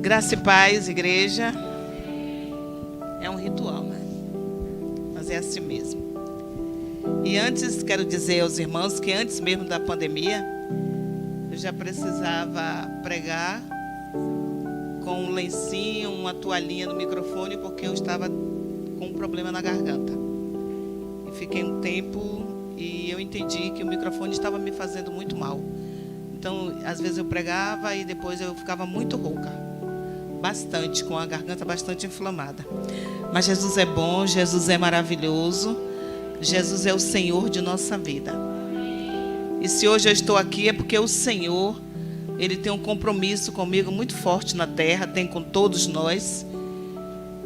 Graça e paz, igreja. É um ritual, né? Mas é assim mesmo. E antes, quero dizer aos irmãos que antes mesmo da pandemia, eu já precisava pregar com um lencinho, uma toalhinha no microfone, porque eu estava com um problema na garganta. E fiquei um tempo e eu entendi que o microfone estava me fazendo muito mal. Então, às vezes eu pregava e depois eu ficava muito rouca. Bastante, com a garganta bastante inflamada. Mas Jesus é bom, Jesus é maravilhoso. Jesus é o Senhor de nossa vida. E se hoje eu estou aqui é porque o Senhor, Ele tem um compromisso comigo muito forte na terra, tem com todos nós.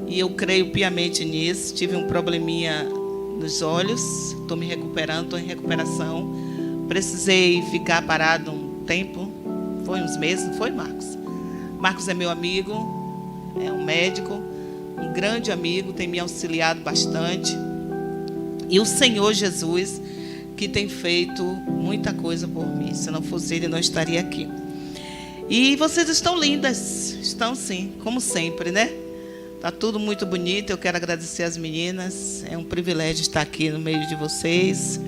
E eu creio piamente nisso. Tive um probleminha nos olhos, estou me recuperando, estou em recuperação. Precisei ficar parado um tempo, foi uns meses, não foi, Marcos? Marcos é meu amigo, é um médico, um grande amigo, tem me auxiliado bastante. E o Senhor Jesus, que tem feito muita coisa por mim. Se não fosse Ele, não estaria aqui. E vocês estão lindas, estão sim, como sempre, né? Está tudo muito bonito, eu quero agradecer às meninas. É um privilégio estar aqui no meio de vocês.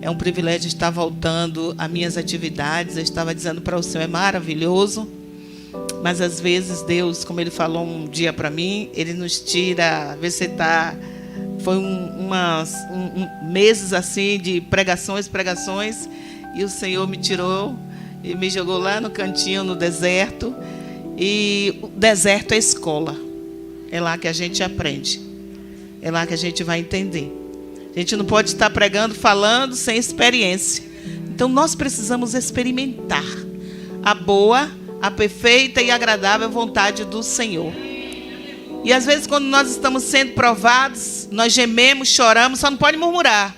É um privilégio estar voltando às minhas atividades. Eu estava dizendo para o Senhor, é maravilhoso. Mas às vezes Deus, como Ele falou um dia para mim, Ele nos tira, às vezes você está... Foi meses assim de pregações, e o Senhor me tirou e me jogou lá no cantinho, no deserto. E o deserto é escola. É lá que a gente aprende. É lá que a gente vai entender. A gente não pode estar pregando, falando sem experiência. Então nós precisamos experimentar a boa, a perfeita e agradável vontade do Senhor. E às vezes quando nós estamos sendo provados, nós gememos, choramos, só não pode murmurar,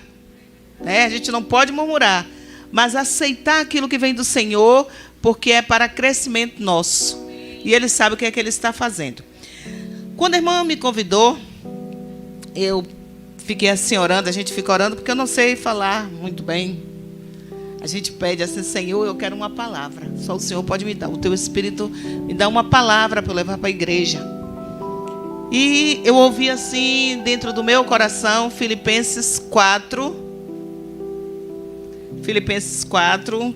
né? A gente não pode murmurar, mas aceitar aquilo que vem do Senhor, porque é para crescimento nosso. E Ele sabe o que é que Ele está fazendo. Quando a irmã me convidou, eu fiquei assim orando, a gente fica orando, porque eu não sei falar muito bem. A gente pede assim, Senhor, eu quero uma palavra. Só o Senhor pode me dar. O Teu Espírito me dá uma palavra para eu levar para a igreja. E eu ouvi assim, dentro do meu coração, Filipenses 4. Filipenses 4,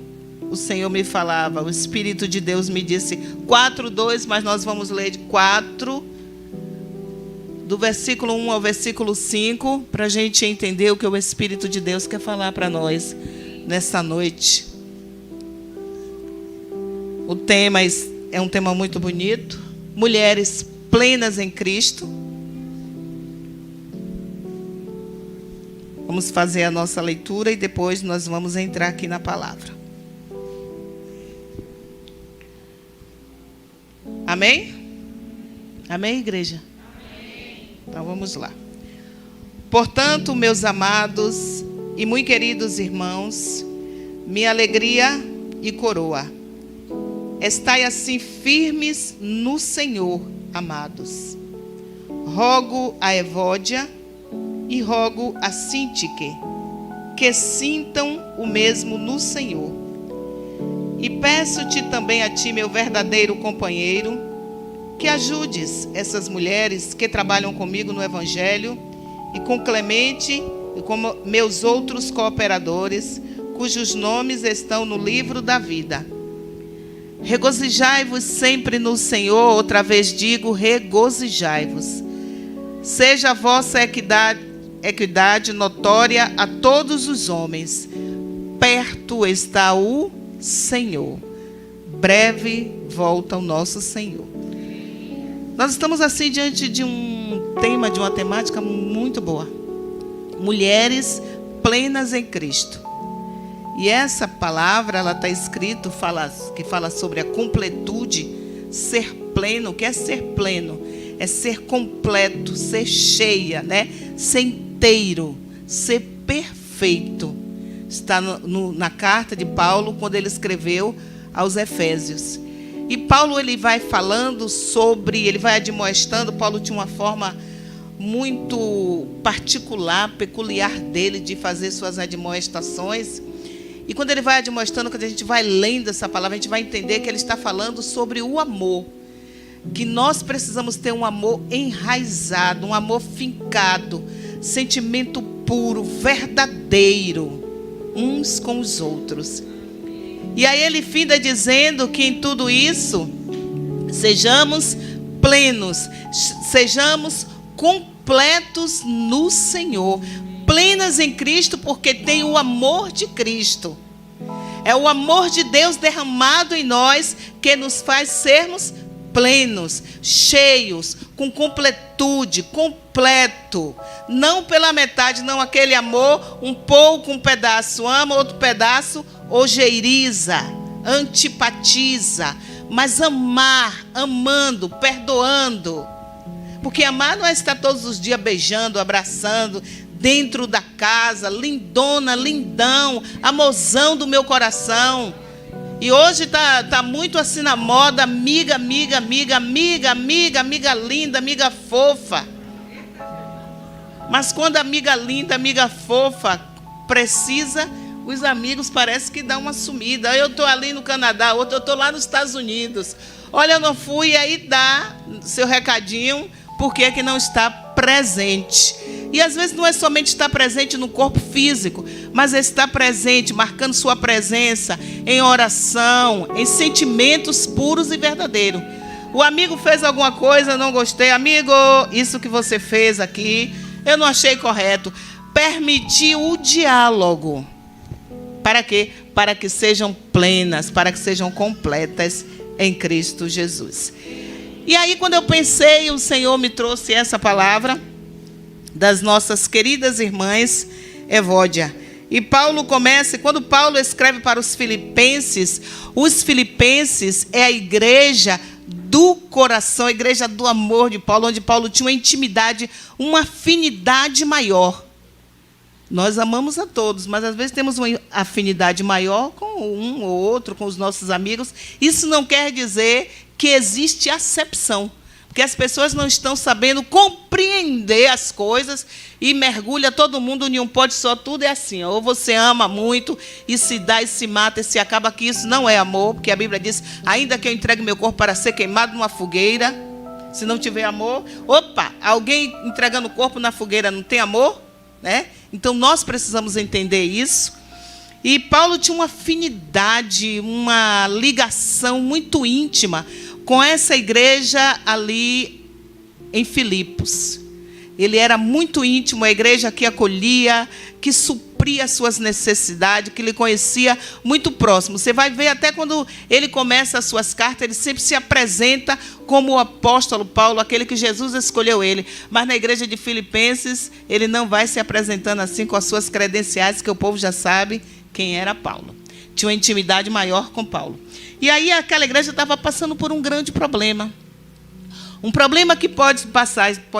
o Senhor me falava, o Espírito de Deus me disse 4:2, mas nós vamos ler de 4, do versículo 1 ao versículo 5, para a gente entender o que o Espírito de Deus quer falar para nós nessa noite. O tema é um tema muito bonito. Mulheres plenas em Cristo. Vamos fazer a nossa leitura e depois nós vamos entrar aqui na palavra. Amém? Amém, igreja? Amém. Então vamos lá. Portanto, meus amados e muito queridos irmãos, minha alegria e coroa, estai assim firmes no Senhor, amados. Rogo a Evódia e rogo a Sintique que sintam o mesmo no Senhor. E peço-te também a ti, meu verdadeiro companheiro, que ajudes essas mulheres que trabalham comigo no Evangelho e com Clemente e com meus outros cooperadores, cujos nomes estão no livro da vida. Regozijai-vos sempre no Senhor, outra vez digo, regozijai-vos. Seja a vossa equidade notória a todos os homens. Perto está o Senhor. Breve volta o nosso Senhor. Nós estamos assim diante de um tema, de uma temática muito boa. Mulheres plenas em Cristo. E essa palavra, ela está escrito, que fala sobre a completude, ser pleno. O que é ser pleno? É ser completo, ser cheia, né? Ser inteiro, ser perfeito. Está na carta de Paulo, quando ele escreveu aos Efésios. E Paulo, ele vai falando sobre, ele vai admoestando. Paulo tinha uma forma muito particular, peculiar dele, de fazer suas admoestações. E quando ele vai admoestando, quando a gente vai lendo essa palavra, a gente vai entender que ele está falando sobre o amor. que nós precisamos ter um amor enraizado, um amor fincado, sentimento puro, verdadeiro, uns com os outros. E aí ele finda dizendo que em tudo isso, sejamos plenos, sejamos completos no Senhor. Plenas em Cristo, porque tem o amor de Cristo. É o amor de Deus derramado em nós que nos faz sermos plenos, cheios, com completude, completo. Não pela metade, não aquele amor, um pouco, um pedaço ama, outro pedaço ojeiriza, antipatiza. Mas amar, amando, perdoando. Porque amar não é estar todos os dias beijando, abraçando, dentro da casa, lindona, lindão, amorzão do meu coração. E hoje tá muito assim na moda, amiga linda, amiga fofa. Mas quando a amiga linda, amiga fofa precisa, os amigos parece que dão uma sumida. Eu estou ali no Canadá, outro eu estou lá nos Estados Unidos. Olha, eu não fui, e aí dá seu recadinho, porque é que não está presente. E às vezes não é somente estar presente no corpo físico, mas é estar presente, marcando sua presença em oração, em sentimentos puros e verdadeiros. O amigo fez alguma coisa, não gostei. Amigo, isso que você fez aqui, eu não achei correto. Permitir o diálogo. Para quê? Para que sejam plenas, para que sejam completas em Cristo Jesus. E aí, quando eu pensei, o Senhor me trouxe essa palavra das nossas queridas irmãs Evódia. E Paulo começa, quando Paulo escreve para os filipenses é a igreja do coração, a igreja do amor de Paulo, onde Paulo tinha uma intimidade, uma afinidade maior. Nós amamos a todos, mas às vezes temos uma afinidade maior com um ou outro, com os nossos amigos. Isso não quer dizer que existe acepção, porque as pessoas não estão sabendo compreender as coisas e mergulha todo mundo em um pote só. Tudo é assim, ou você ama muito e se dá e se mata e se acaba, que isso não é amor, porque a Bíblia diz, ainda que eu entregue meu corpo para ser queimado numa fogueira, se não tiver amor, alguém entregando o corpo na fogueira não tem amor, né? Então nós precisamos entender isso. E Paulo tinha uma afinidade, uma ligação muito íntima com essa igreja ali em Filipos. Ele era muito íntimo, a igreja que acolhia, que supria as suas necessidades, que ele conhecia muito próximo. Você vai ver até quando ele começa as suas cartas, ele sempre se apresenta como o apóstolo Paulo, aquele que Jesus escolheu ele. Mas na igreja de Filipenses, ele não vai se apresentando assim com as suas credenciais, que o povo já sabe quem era Paulo. Tinha uma intimidade maior com Paulo. E aí aquela igreja estava passando por um grande problema. Um problema que pode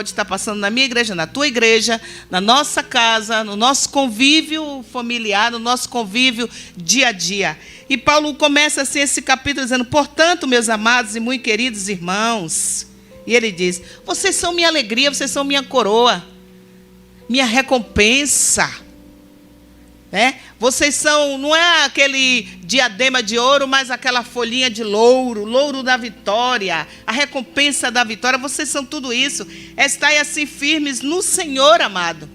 estar passando na minha igreja, na tua igreja, na nossa casa, no nosso convívio familiar, no nosso convívio dia a dia. E Paulo começa assim esse capítulo dizendo, portanto, meus amados e muito queridos irmãos, e ele diz, vocês são minha alegria, vocês são minha coroa, minha recompensa. Vocês são, não é aquele diadema de ouro, mas aquela folhinha de louro, louro da vitória, a recompensa da vitória. Vocês são tudo isso. Estai assim firmes no Senhor, amado.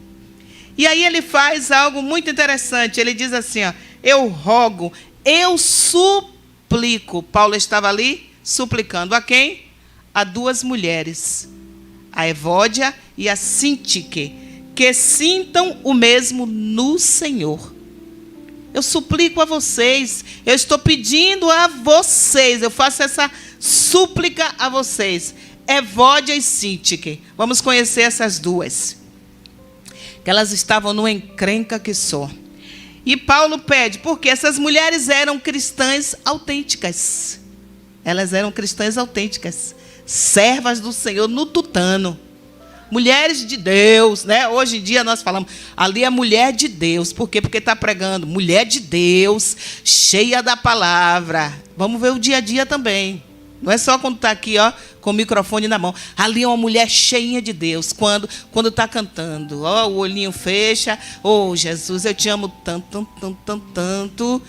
E aí ele faz algo muito interessante. Ele diz assim, eu rogo, eu suplico. Paulo estava ali suplicando a quem? A duas mulheres, a Evódia e a Sintique, que sintam o mesmo no Senhor. Eu suplico a vocês, eu estou pedindo a vocês, eu faço essa súplica a vocês. Evódia e Sintique. Vamos conhecer essas duas. Que elas estavam numa encrenca que só. E Paulo pede, porque essas mulheres eram cristãs autênticas. Elas eram cristãs autênticas. Servas do Senhor no tutano. Mulheres de Deus, né? Hoje em dia nós falamos, ali é mulher de Deus. Por quê? Porque está pregando mulher de Deus, cheia da palavra. Vamos ver o dia a dia também. Não é só quando está aqui, com o microfone na mão. Ali é uma mulher cheinha de Deus, quando está cantando. O olhinho fecha. Oh, Jesus, eu te amo tanto, tanto, tanto, tanto, tanto.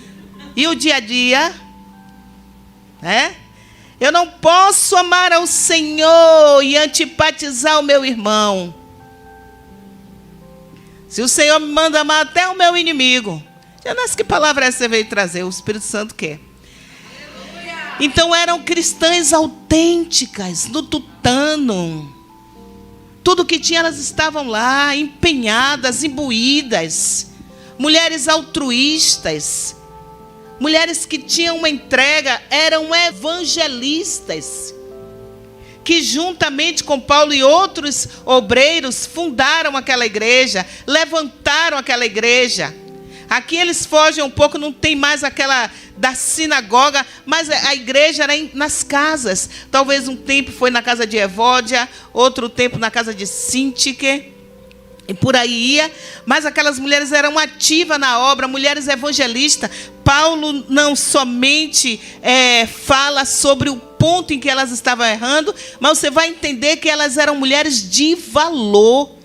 E o dia a dia? Eu não posso amar ao Senhor e antipatizar o meu irmão. Se o Senhor me manda amar até o meu inimigo. Jonas, que palavra essa você veio trazer? O Espírito Santo quer. Então eram cristãs autênticas, no tutano. Tudo que tinha, elas estavam lá, empenhadas, imbuídas. Mulheres altruístas. Mulheres que tinham uma entrega, eram evangelistas. Que juntamente com Paulo e outros obreiros fundaram aquela igreja, levantaram aquela igreja. Aqui eles fogem um pouco, não tem mais aquela da sinagoga, mas a igreja era nas casas. Talvez um tempo foi na casa de Evódia, outro tempo na casa de Síntique, e por aí ia. Mas aquelas mulheres eram ativas na obra, mulheres evangelistas. Paulo não somente fala sobre o ponto em que elas estavam errando, mas você vai entender que elas eram mulheres de valor.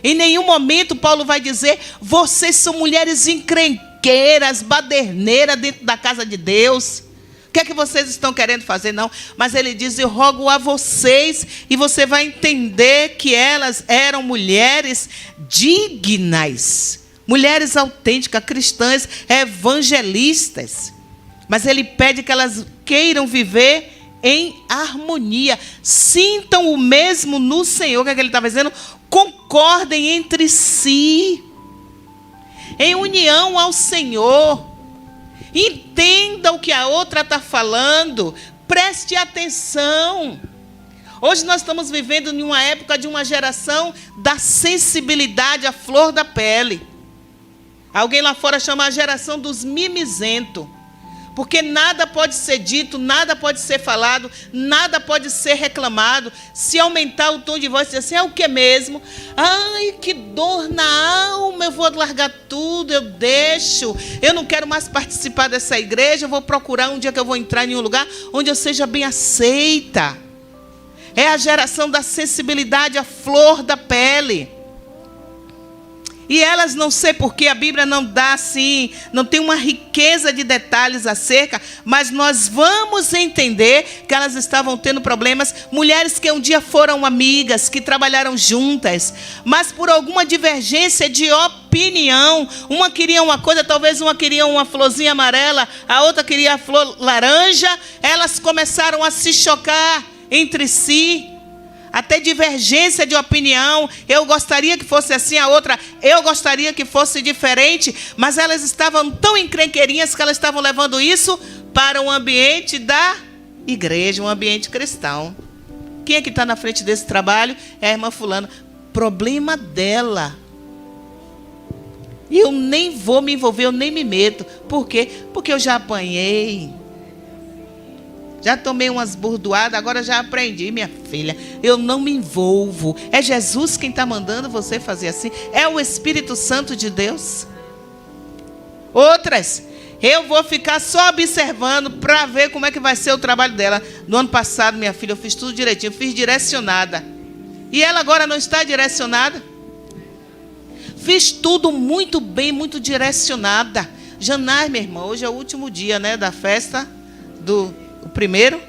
Em nenhum momento Paulo vai dizer: vocês são mulheres encrenqueiras, baderneiras dentro da casa de Deus. O que é que vocês estão querendo fazer? Não. Mas ele diz: eu rogo a vocês. E você vai entender que elas eram mulheres dignas. Mulheres autênticas, cristãs, evangelistas. Mas ele pede que elas queiram viver em harmonia. Sintam o mesmo no Senhor. O que é que ele está dizendo? Concordem entre si, em união ao Senhor. Entenda o que a outra está falando. Preste atenção. Hoje nós estamos vivendo em uma época de uma geração da sensibilidade à flor da pele. Alguém lá fora chama a geração dos mimizentos. Porque nada pode ser dito, nada pode ser falado, nada pode ser reclamado. Se aumentar o tom de voz, dizer assim: é o que mesmo? Ai, que dor na alma, eu vou largar tudo, eu deixo. Eu não quero mais participar dessa igreja, eu vou procurar um dia que eu vou entrar em um lugar onde eu seja bem aceita. É a geração da sensibilidade à flor da pele. E elas, não sei porque a Bíblia não dá assim, não tem uma riqueza de detalhes acerca, mas nós vamos entender que elas estavam tendo problemas. Mulheres que um dia foram amigas, que trabalharam juntas, mas por alguma divergência de opinião, uma queria uma coisa, talvez uma queria uma florzinha amarela, a outra queria a flor laranja, elas começaram a se chocar entre si. Até divergência de opinião. Eu gostaria que fosse assim, a outra, eu gostaria que fosse diferente. Mas elas estavam tão encrenqueirinhas que elas estavam levando isso para um ambiente da igreja, um ambiente cristão. Quem é que está na frente desse trabalho? É a irmã fulana. Problema dela. E eu nem vou me envolver, eu nem me meto. Por quê? Porque eu já apanhei. Já tomei umas burdoadas, agora já aprendi, minha filha. Eu não me envolvo. É Jesus quem está mandando você fazer assim. É o Espírito Santo de Deus. Outras, eu vou ficar só observando para ver como é que vai ser o trabalho dela. No ano passado, minha filha, eu fiz tudo direitinho, fiz direcionada. E ela agora não está direcionada? Fiz tudo muito bem, muito direcionada. Janás, minha irmã, hoje é o último dia, né, da festa do... O primeiro?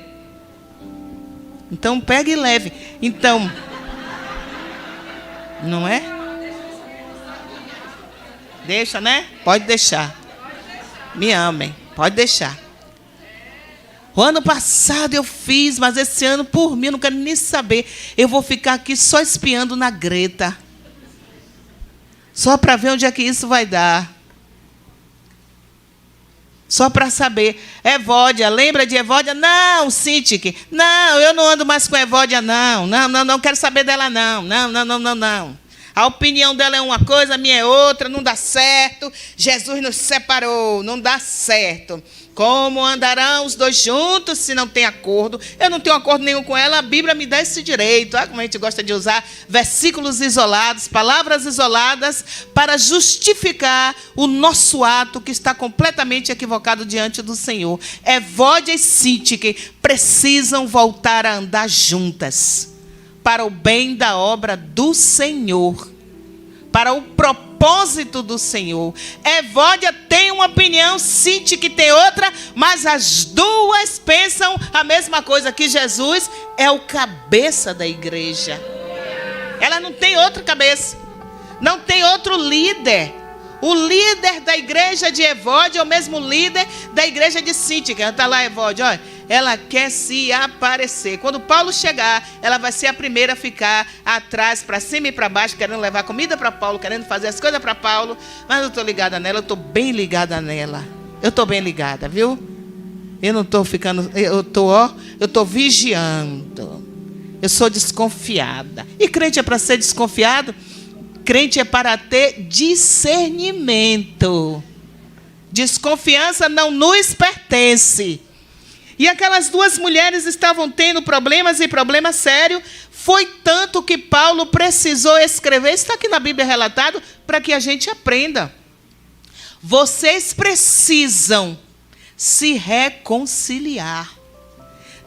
Então, pega e leve. Então, não é? Deixa, né? Pode deixar. Me amem. Pode deixar. O ano passado eu fiz, mas esse ano, por mim, eu não quero nem saber. Eu vou ficar aqui só espiando na Greta. Só para ver onde é que isso vai dar. Só para saber. Evódia, lembra de Evódia? Não, Síntique. Não, eu não ando mais com Evódia, não. Não quero saber dela, não. Não. A opinião dela é uma coisa, a minha é outra, não dá certo. Jesus nos separou, não dá certo. Como andarão os dois juntos se não tem acordo? Eu não tenho acordo nenhum com ela, a Bíblia me dá esse direito. Olha como a gente gosta de usar versículos isolados, palavras isoladas, para justificar o nosso ato que está completamente equivocado diante do Senhor. Evódia e Síntique precisam voltar a andar juntas, para o bem da obra do Senhor, para o propósito do Senhor. Evódia tem uma opinião, Síntique tem outra, mas as duas pensam a mesma coisa, que Jesus é o cabeça da igreja. Ela não tem outra cabeça, não tem outro líder. O líder da igreja de Evódia é o mesmo líder da igreja de Síntica. Está lá Evódia, olha, ela quer se aparecer. Quando Paulo chegar, ela vai ser a primeira a ficar atrás, para cima e para baixo, querendo levar comida para Paulo, querendo fazer as coisas para Paulo. Mas eu estou ligada nela, eu estou bem ligada nela. Eu estou bem ligada, viu? Eu não estou ficando, eu estou vigiando. Eu sou desconfiada. E crente é para ser desconfiado? Crente é para ter discernimento. Desconfiança não nos pertence. E aquelas duas mulheres estavam tendo problemas, e problemas sérios. Foi tanto que Paulo precisou escrever, está aqui na Bíblia relatado, para que a gente aprenda. Vocês precisam se reconciliar.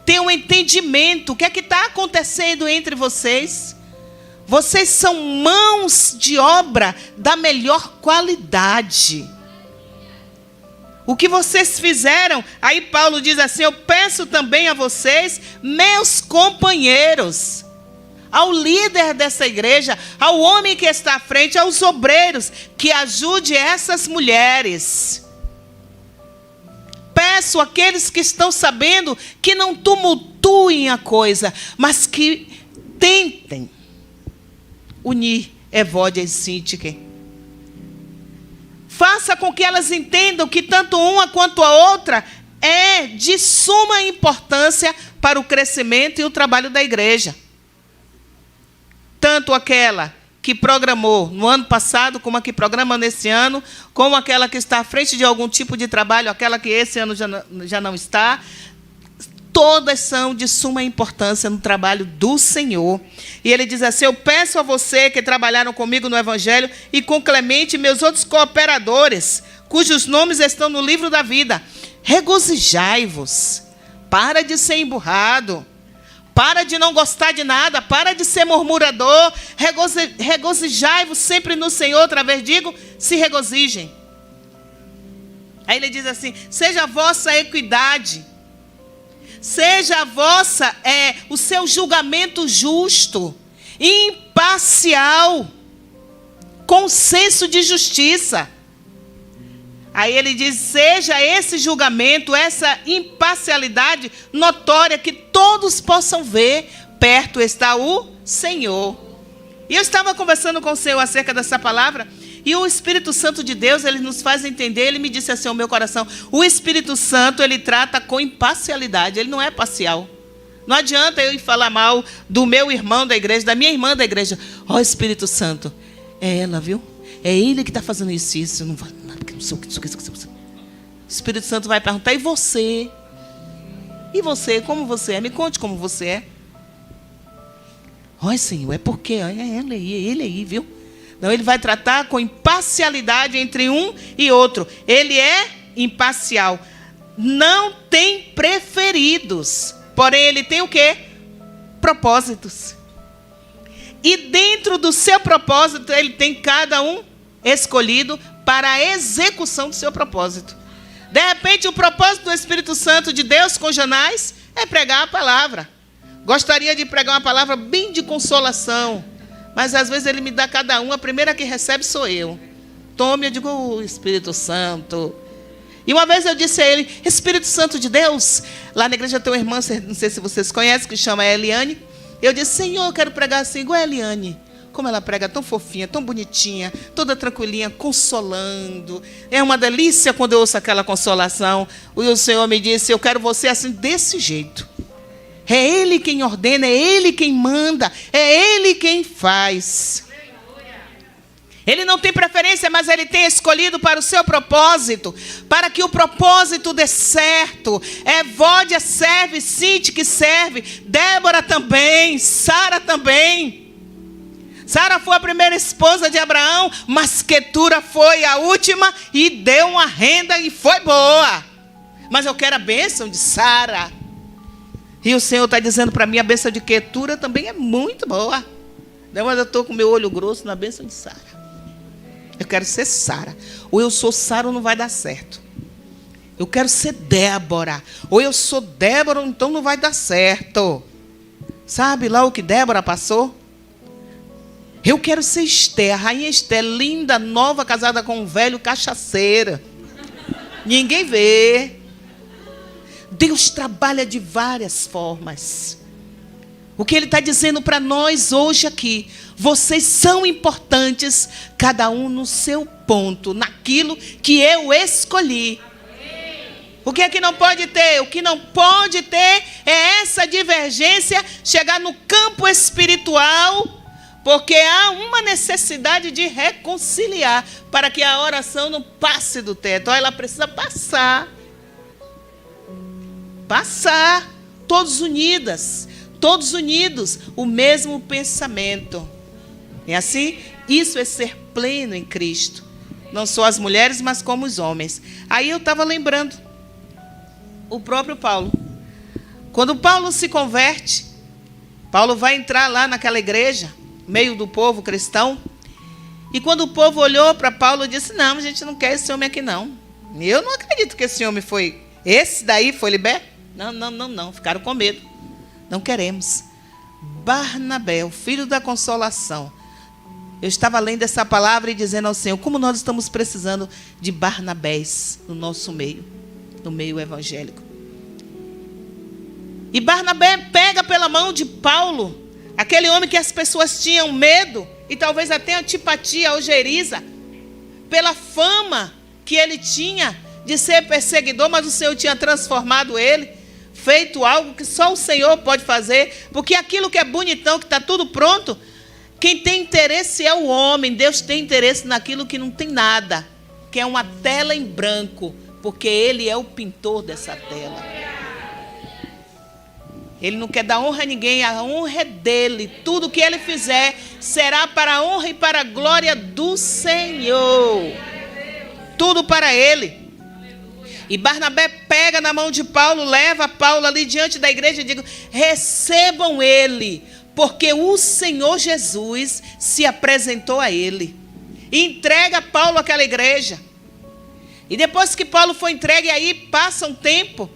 Ter um entendimento. O que é que está acontecendo entre vocês? Vocês são mãos de obra da melhor qualidade. O que vocês fizeram, aí Paulo diz assim, eu peço também a vocês, meus companheiros, ao líder dessa igreja, ao homem que está à frente, aos obreiros, que ajude essas mulheres. Peço àqueles que estão sabendo que não tumultuem a coisa, mas que tentem unir Evódia e Síntique. Faça com que elas entendam que tanto uma quanto a outra é de suma importância para o crescimento e o trabalho da igreja. Tanto aquela que programou no ano passado, como a que programa nesse ano, como aquela que está à frente de algum tipo de trabalho, aquela que esse ano já não está. Todas são de suma importância no trabalho do Senhor. E ele diz assim, eu peço a você que trabalharam comigo no Evangelho e com Clemente, meus outros cooperadores, cujos nomes estão no livro da vida, regozijai-vos, para de ser emburrado, para de não gostar de nada, para de ser murmurador, regozijai-vos sempre no Senhor, outra vez digo, se regozijem. Aí ele diz assim, seja a vossa equidade, seja a vossa, o seu julgamento justo, imparcial, com senso de justiça. Aí ele diz, seja esse julgamento, essa imparcialidade notória, que todos possam ver, perto está o Senhor. E eu estava conversando com o Senhor acerca dessa palavra, e o Espírito Santo de Deus, ele nos faz entender, ele me disse assim ao meu coração, o Espírito Santo, ele trata com imparcialidade, ele não é parcial. Não adianta eu ir falar mal do meu irmão da igreja, da minha irmã da igreja. Ó, Espírito Santo, é ela, viu? É ele que está fazendo isso. Eu não vou, não sei o que. O Espírito Santo vai perguntar, e você? E você, como você é? Me conte como você é. Ó, Senhor, é porque é ele aí, viu? Não, ele vai tratar com imparcialidade entre um e outro. Ele é imparcial. Não tem preferidos. Porém, ele tem o quê? Propósitos. E dentro do seu propósito, ele tem cada um escolhido para a execução do seu propósito. De repente, o propósito do Espírito Santo de Deus com Jonás é pregar a palavra. Gostaria de pregar uma palavra bem de consolação. Mas às vezes ele me dá cada um, a primeira que recebe sou eu. Tome, eu digo, oh, Espírito Santo. E uma vez eu disse a ele, Espírito Santo de Deus, lá na igreja tem uma irmã, não sei se vocês conhecem, que chama Eliane. Eu disse, Senhor, eu quero pregar assim, igual a Eliane. Como ela prega tão fofinha, tão bonitinha, toda tranquilinha, consolando. É uma delícia quando eu ouço aquela consolação. E o Senhor me disse, eu quero você assim, desse jeito. É Ele quem ordena, é Ele quem manda, é Ele quem faz. Ele não tem preferência, mas Ele tem escolhido para o seu propósito, para que o propósito dê certo. Evódia serve, Síntique serve, Débora também, Sara também. Sara foi a primeira esposa de Abraão, mas Quetura foi a última e deu uma renda e foi boa. Mas eu quero a bênção de Sara. E o Senhor está dizendo para mim, a bênção de Quetura também é muito boa. Mas eu estou com o meu olho grosso na bênção de Sara. Eu quero ser Sara. Ou eu sou Sara ou não vai dar certo. Eu quero ser Débora. Ou eu sou Débora, então não vai dar certo. Sabe lá o que Débora passou? Eu quero ser Esther, a rainha Esther, linda, nova, casada com um velho cachaceiro. Ninguém vê. Deus trabalha de várias formas. O que Ele está dizendo para nós hoje aqui, vocês são importantes, cada um no seu ponto, naquilo que eu escolhi. O que é que não pode ter? O que não pode ter é essa divergência, chegar no campo espiritual, porque há uma necessidade de reconciliar, para que a oração não passe do teto. Ela precisa passar. Passar, todos unidos, o mesmo pensamento. É assim? Isso é ser pleno em Cristo. Não só as mulheres, mas como os homens. Aí eu estava lembrando o próprio Paulo. Quando Paulo se converte, Paulo vai entrar lá naquela igreja, meio do povo cristão. E quando o povo olhou para Paulo, disse: não, a gente não quer esse homem aqui não. Eu não acredito que esse homem foi... Esse daí foi liberto? Não. Ficaram com medo. Não queremos. Barnabé, o filho da consolação. Eu estava lendo essa palavra e dizendo ao Senhor, como nós estamos precisando de Barnabés no nosso meio, no meio evangélico. E Barnabé pega pela mão de Paulo, aquele homem que as pessoas tinham medo e talvez até antipatia, algeriza, pela fama que ele tinha de ser perseguidor, mas o Senhor tinha transformado ele, feito algo que só o Senhor pode fazer, porque aquilo que é bonitão, que está tudo pronto, quem tem interesse é o homem. Deus tem interesse naquilo que não tem nada, que é uma tela em branco, porque Ele é o pintor dessa tela. Ele não quer dar honra a ninguém, a honra é dele. Tudo que Ele fizer será para a honra e para a glória do Senhor. Tudo para Ele. E Barnabé pega na mão de Paulo, leva Paulo ali diante da igreja e diz: recebam ele, porque o Senhor Jesus se apresentou a ele. E entrega Paulo àquela igreja. E depois que Paulo foi entregue, aí passa um tempo,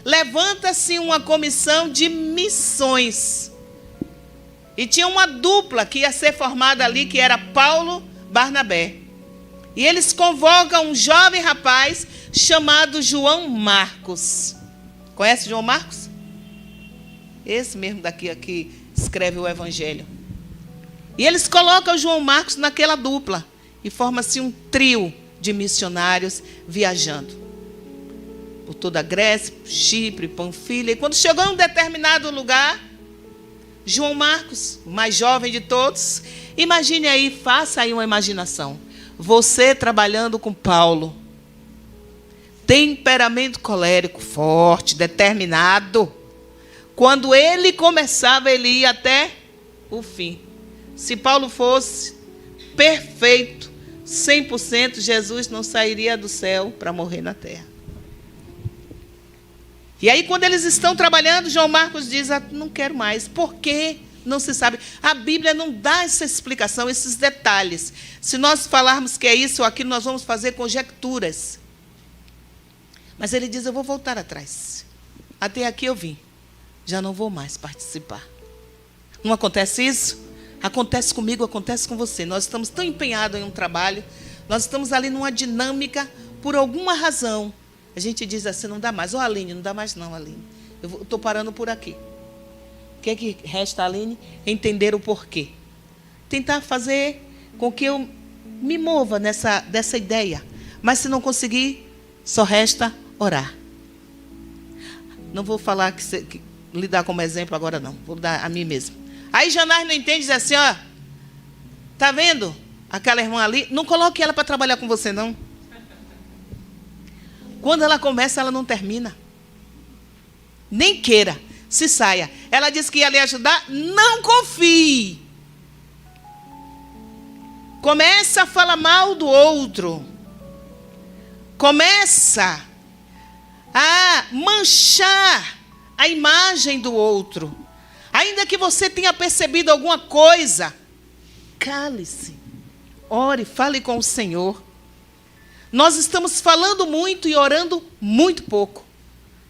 levanta-se uma comissão de missões. E tinha uma dupla que ia ser formada ali, que era Paulo e Barnabé. E eles convocam um jovem rapaz chamado João Marcos. Conhece João Marcos? Esse mesmo daqui aqui escreve o Evangelho. E eles colocam João Marcos naquela dupla. E forma-se um trio de missionários viajando por toda a Grécia, Chipre, Panfilha. E quando chegou em um determinado lugar, João Marcos, o mais jovem de todos, imagine aí, faça aí uma imaginação. Você trabalhando com Paulo, temperamento colérico forte, determinado. Quando ele começava, ele ia até o fim. Se Paulo fosse perfeito, 100%, Jesus não sairia do céu para morrer na terra. E aí, quando eles estão trabalhando, João Marcos diz: não quero mais. Por quê? Não se sabe. A Bíblia não dá essa explicação, esses detalhes. Se nós falarmos que é isso ou aquilo, nós vamos fazer conjecturas. Mas ele diz: eu vou voltar atrás. Até aqui eu vim. Já não vou mais participar. Não acontece isso? Acontece comigo, acontece com você. Nós estamos tão empenhados em um trabalho, nós estamos ali numa dinâmica, por alguma razão. A gente diz assim: não dá mais. Ô, Aline, não dá mais não, Aline. Eu estou parando por aqui. O que é que resta, Aline? Entender o porquê. Tentar fazer com que eu me mova dessa ideia. Mas se não conseguir, só resta orar. Não vou falar lidar como exemplo agora, não. Vou dar a mim mesmo. Aí Janás não entende, diz assim: ó, tá vendo aquela irmã ali? Não coloque ela para trabalhar com você, não. Quando ela começa, ela não termina. Nem queira. Se saia. Ela disse que ia lhe ajudar. Não confie. Começa a falar mal do outro. Começa a manchar a imagem do outro. Ainda que você tenha percebido alguma coisa, cale-se. Ore, fale com o Senhor. Nós estamos falando muito e orando muito pouco.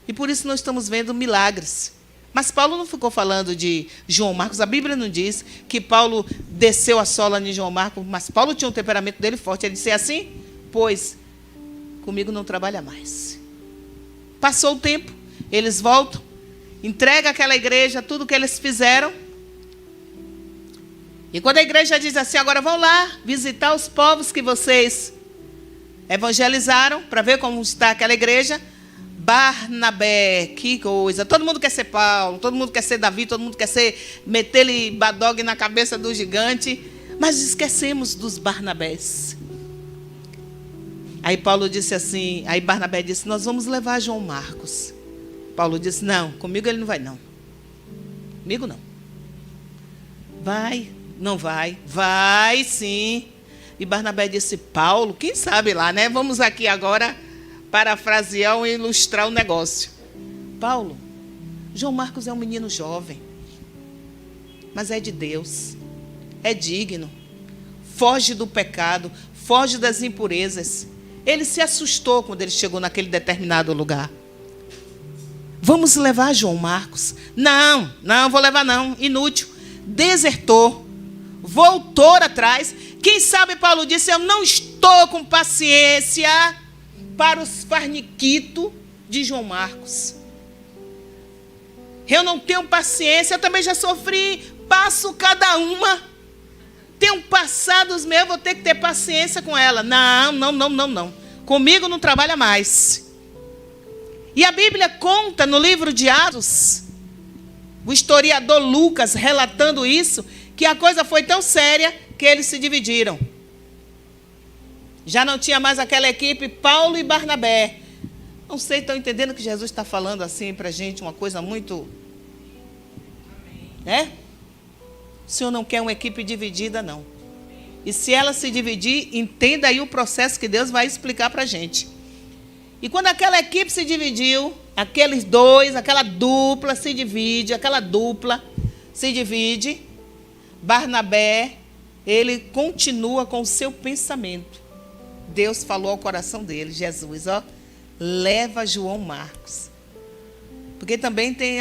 E por isso não estamos vendo milagres. Mas Paulo não ficou falando de João Marcos. A Bíblia não diz que Paulo desceu a sola em João Marcos, mas Paulo tinha um temperamento dele forte. Ele disse assim: pois comigo não trabalha mais. Passou o tempo, eles voltam, entrega àquela igreja tudo o que eles fizeram. E quando a igreja diz assim: agora vão lá visitar os povos que vocês evangelizaram, para ver como está aquela igreja. Barnabé, que coisa. Todo mundo quer ser Paulo, todo mundo quer ser Davi, todo mundo quer ser, meter-lhe badog na cabeça do gigante. Mas esquecemos dos Barnabés. Aí Paulo disse assim, aí Barnabé disse: nós vamos levar João Marcos. Paulo disse: não, comigo ele não vai não. Comigo não. Vai, não vai. Vai sim. E Barnabé disse: Paulo, quem sabe lá, né? Vamos aqui agora parafrasear e ilustrar o negócio. Paulo, João Marcos é um menino jovem, mas é de Deus, é digno, foge do pecado, foge das impurezas. Ele se assustou quando ele chegou naquele determinado lugar. Vamos levar João Marcos? Não, não vou levar não, inútil. Desertou, voltou atrás. Quem sabe Paulo disse: eu não estou com paciência para os farniquitos de João Marcos. Eu não tenho paciência, eu também já sofri, passo cada uma. Tenho passado os meus, vou ter que ter paciência com ela. Não, não, não, não, não. Comigo não trabalha mais. E a Bíblia conta no livro de Atos, o historiador Lucas relatando isso, que a coisa foi tão séria que eles se dividiram. Já não tinha mais aquela equipe, Paulo e Barnabé. Não sei, estão entendendo que Jesus está falando assim para a gente, uma coisa muito... né? O Senhor não quer uma equipe dividida, não. E se ela se dividir, entenda aí o processo que Deus vai explicar para a gente. E quando aquela equipe se dividiu, aqueles dois, aquela dupla se divide, Barnabé, ele continua com o seu pensamento. Deus falou ao coração dele, Jesus, ó, leva João Marcos. Porque também tem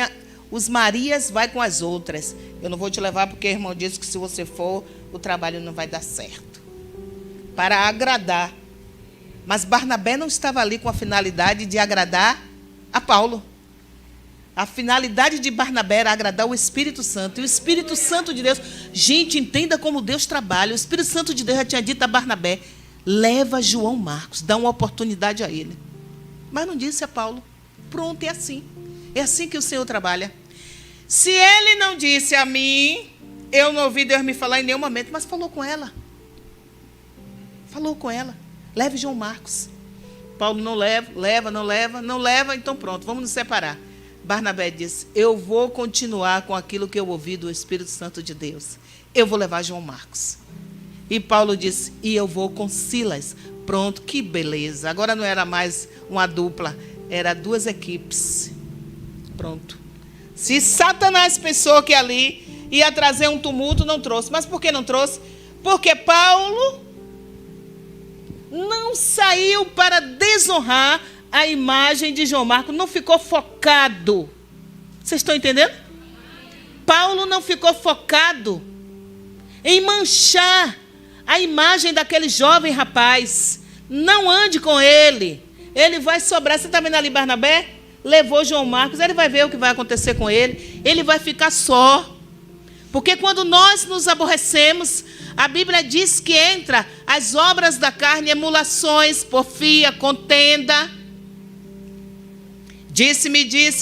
os Marias, vai com as outras. Eu não vou te levar porque o irmão disse que se você for, o trabalho não vai dar certo. Para agradar. Mas Barnabé não estava ali com a finalidade de agradar a Paulo. A finalidade de Barnabé era agradar o Espírito Santo. E o Espírito Santo de Deus... Gente, entenda como Deus trabalha. O Espírito Santo de Deus já tinha dito a Barnabé: leva João Marcos, dá uma oportunidade a ele. Mas não disse a Paulo. Pronto, é assim. É assim que o Senhor trabalha. Se ele não disse a mim, eu não ouvi Deus me falar em nenhum momento, mas falou com ela. Falou com ela. Leve João Marcos. Paulo não leva, não leva, então pronto, vamos nos separar. Barnabé disse: eu vou continuar com aquilo que eu ouvi do Espírito Santo de Deus. Eu vou levar João Marcos. E Paulo disse: e eu vou com Silas. Pronto, que beleza. Agora não era mais uma dupla, era duas equipes. Pronto. Se Satanás pensou que ali ia trazer um tumulto, não trouxe. Mas por que não trouxe? Porque Paulo não saiu para desonrar a imagem de João Marcos, não ficou focado. Vocês estão entendendo? Paulo não ficou focado em manchar a imagem daquele jovem rapaz. Não ande com ele. Ele vai sobrar. Você está vendo ali Barnabé? Levou João Marcos. Ele vai ver o que vai acontecer com ele. Ele vai ficar só. Porque quando nós nos aborrecemos, a Bíblia diz que entra as obras da carne, emulações, porfia, contenda. Disse,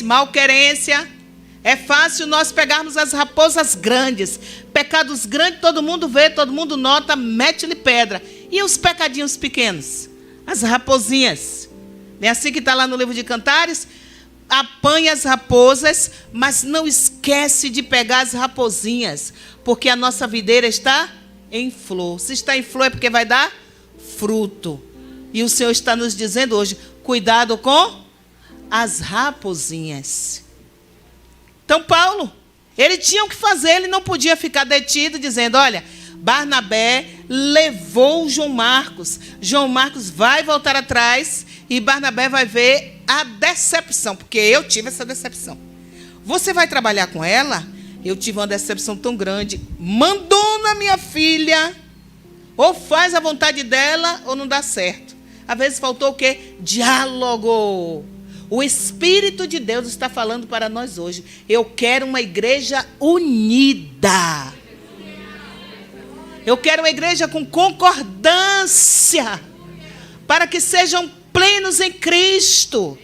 malquerência. É fácil nós pegarmos as raposas grandes. Pecados grandes, todo mundo vê, todo mundo nota, mete-lhe pedra. E os pecadinhos pequenos? As raposinhas. Não é assim que está lá no livro de Cantares? Apanha as raposas, mas não esquece de pegar as raposinhas, porque a nossa videira está em flor. Se está em flor é porque vai dar fruto. E o Senhor está nos dizendo hoje: cuidado com as raposinhas. Então Paulo, ele tinha o que fazer, ele não podia ficar detido dizendo: olha, Barnabé levou João Marcos. João Marcos vai voltar atrás e Barnabé vai ver a decepção, porque eu tive essa decepção. Você vai trabalhar com ela? Eu tive uma decepção tão grande. Mandou na minha filha. Ou faz a vontade dela ou não dá certo. Às vezes faltou o quê? Diálogo. O Espírito de Deus está falando para nós hoje. Eu quero uma igreja unida. Eu quero uma igreja com concordância. Para que sejam plenos em Cristo.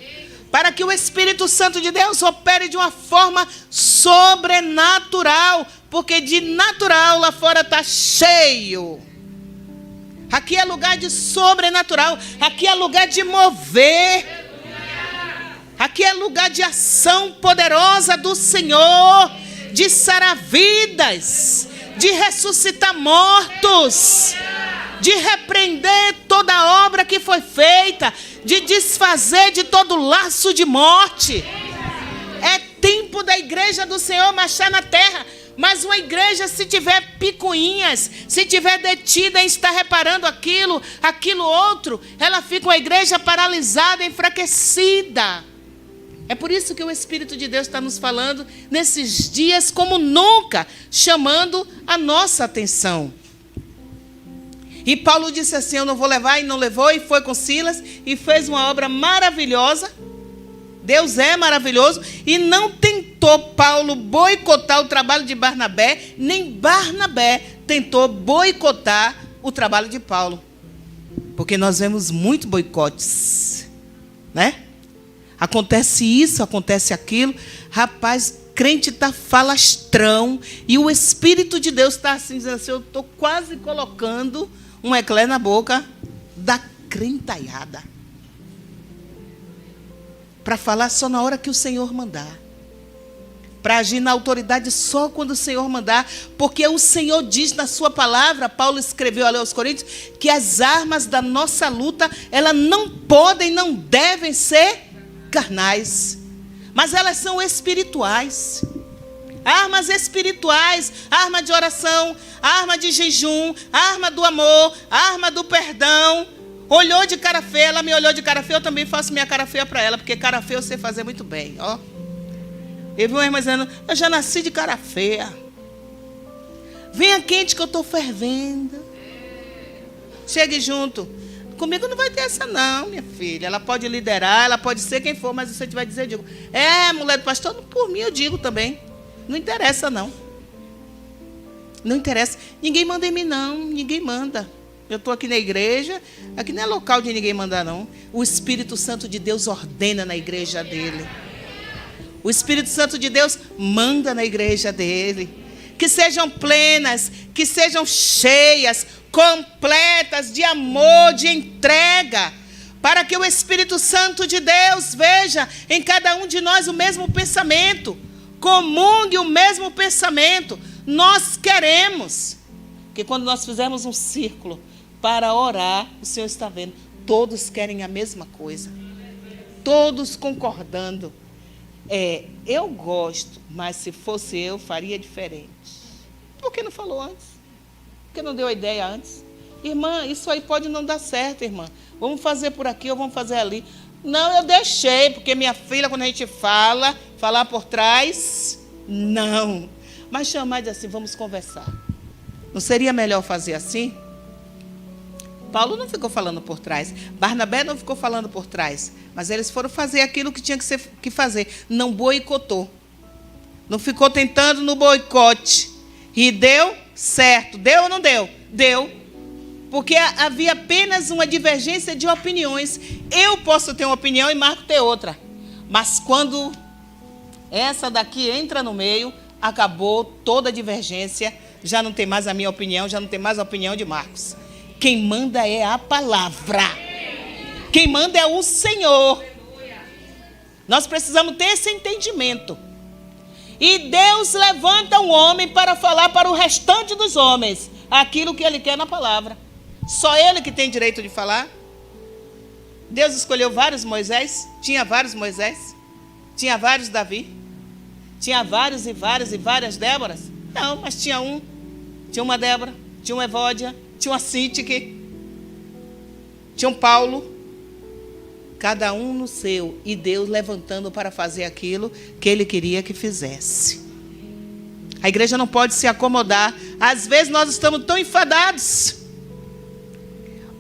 Para que o Espírito Santo de Deus opere de uma forma sobrenatural. Porque de natural lá fora está cheio. Aqui é lugar de sobrenatural. Aqui é lugar de mover. Aqui é lugar de ação poderosa do Senhor. De sarar vidas. De ressuscitar mortos. De repreender toda a obra que foi feita. De desfazer de todo laço de morte. É tempo da igreja do Senhor marchar na terra. Mas uma igreja, se tiver picuinhas, se tiver detida em estar reparando aquilo outro, ela fica uma igreja paralisada, enfraquecida. É por isso que o Espírito de Deus está nos falando nesses dias como nunca, chamando a nossa atenção. E Paulo disse assim, eu não vou levar, e não levou, e foi com Silas, e fez uma obra maravilhosa. Deus é maravilhoso, e não tentou Paulo boicotar o trabalho de Barnabé, nem Barnabé tentou boicotar o trabalho de Paulo. Porque nós vemos muito boicotes, né? Acontece isso, acontece aquilo. Rapaz, crente está falastrão, e o Espírito de Deus está assim, dizendo assim, eu estou quase colocando um eclé na boca da crentaiada. Para falar só na hora que o Senhor mandar. Para agir na autoridade só quando o Senhor mandar. Porque o Senhor diz na sua palavra, Paulo escreveu ali aos Coríntios, que as armas da nossa luta, elas não podem, não devem ser carnais. Mas elas são espirituais. Armas espirituais, arma de oração, arma de jejum, arma do amor, arma do perdão. Olhou de cara feia, ela me olhou de cara feia, eu também faço minha cara feia para ela, porque cara feia eu sei fazer muito bem, ó. Eu vi uma irmã dizendo, eu já nasci de cara feia. Venha quente que eu estou fervendo. Chegue junto. Comigo não vai ter essa não, minha filha. Ela pode liderar, ela pode ser quem for, mas se você tiver dizer, eu digo. Mulher do pastor, por mim eu digo também. Não interessa não. Não interessa. Ninguém manda em mim não, ninguém manda. Eu estou aqui na igreja, aqui não é local de ninguém mandar, não. O Espírito Santo de Deus ordena na igreja dele. O Espírito Santo de Deus manda na igreja dele. Que sejam plenas, que sejam cheias, completas de amor, de entrega. Para que o Espírito Santo de Deus veja em cada um de nós o mesmo pensamento. Comungue o mesmo pensamento. Nós queremos que quando nós fizermos um círculo para orar, o Senhor está vendo, todos querem a mesma coisa, todos concordando. Eu gosto, mas se fosse eu, faria diferente. Por que não falou antes? Por que não deu a ideia antes? Irmã, isso aí pode não dar certo, irmã. Vamos fazer por aqui ou vamos fazer ali. Não, eu deixei, porque minha filha, quando a gente falar por trás, não. Mas chamar e dizer assim, vamos conversar. Não seria melhor fazer assim? Paulo não ficou falando por trás. Barnabé não ficou falando por trás. Mas eles foram fazer aquilo que tinha que fazer. Não boicotou. Não ficou tentando no boicote. E deu certo. Deu ou não deu? Deu. Porque havia apenas uma divergência de opiniões. Eu posso ter uma opinião e Marco ter outra. Mas quando essa daqui entra no meio, acabou toda a divergência. Já não tem mais a minha opinião, já não tem mais a opinião de Marcos. Quem manda é a palavra. Quem manda é o Senhor. Nós precisamos ter esse entendimento. E Deus levanta um homem para falar para o restante dos homens aquilo que Ele quer na palavra. Só Ele que tem direito de falar. Deus escolheu vários Moisés. Tinha vários Moisés. Tinha vários Davi. Tinha vários e várias Déboras. Não, mas tinha uma Débora. tinha um Evódia, tinha uma Cítique, tinha um Paulo. Cada um no seu. E Deus levantando para fazer aquilo que Ele queria que fizesse. A igreja não pode se acomodar. Às vezes nós estamos tão enfadados.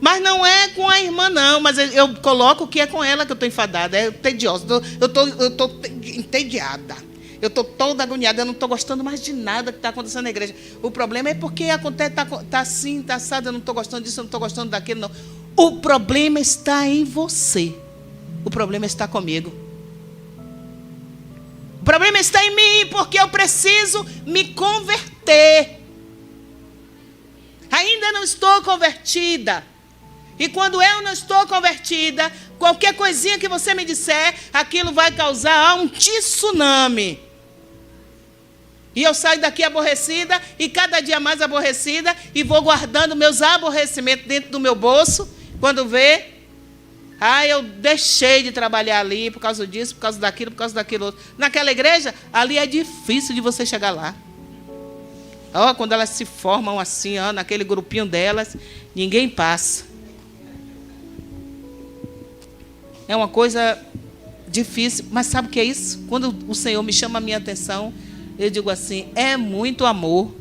Mas não é com a irmã, não. Mas eu coloco que é com ela que eu estou enfadada. É tediosa. Eu estou entediada. Eu estou toda agoniada. Eu não estou gostando mais de nada que está acontecendo na igreja. O problema é porque acontece, está assim, está assado. Eu não estou gostando disso, eu não estou gostando daquilo, não. O problema está em você. O problema está comigo. O problema está em mim, porque eu preciso me converter. Ainda não estou convertida. E quando eu não estou convertida, qualquer coisinha que você me disser, aquilo vai causar um tsunami. E eu saio daqui aborrecida, e cada dia mais aborrecida, e vou guardando meus aborrecimentos dentro do meu bolso. Quando vê, eu deixei de trabalhar ali por causa disso, por causa daquilo outro. Naquela igreja, ali é difícil de você chegar lá. Quando elas se formam assim, naquele grupinho delas, ninguém passa. É uma coisa difícil, mas sabe o que é isso? Quando o Senhor me chama a minha atenção, eu digo assim, é muito amor.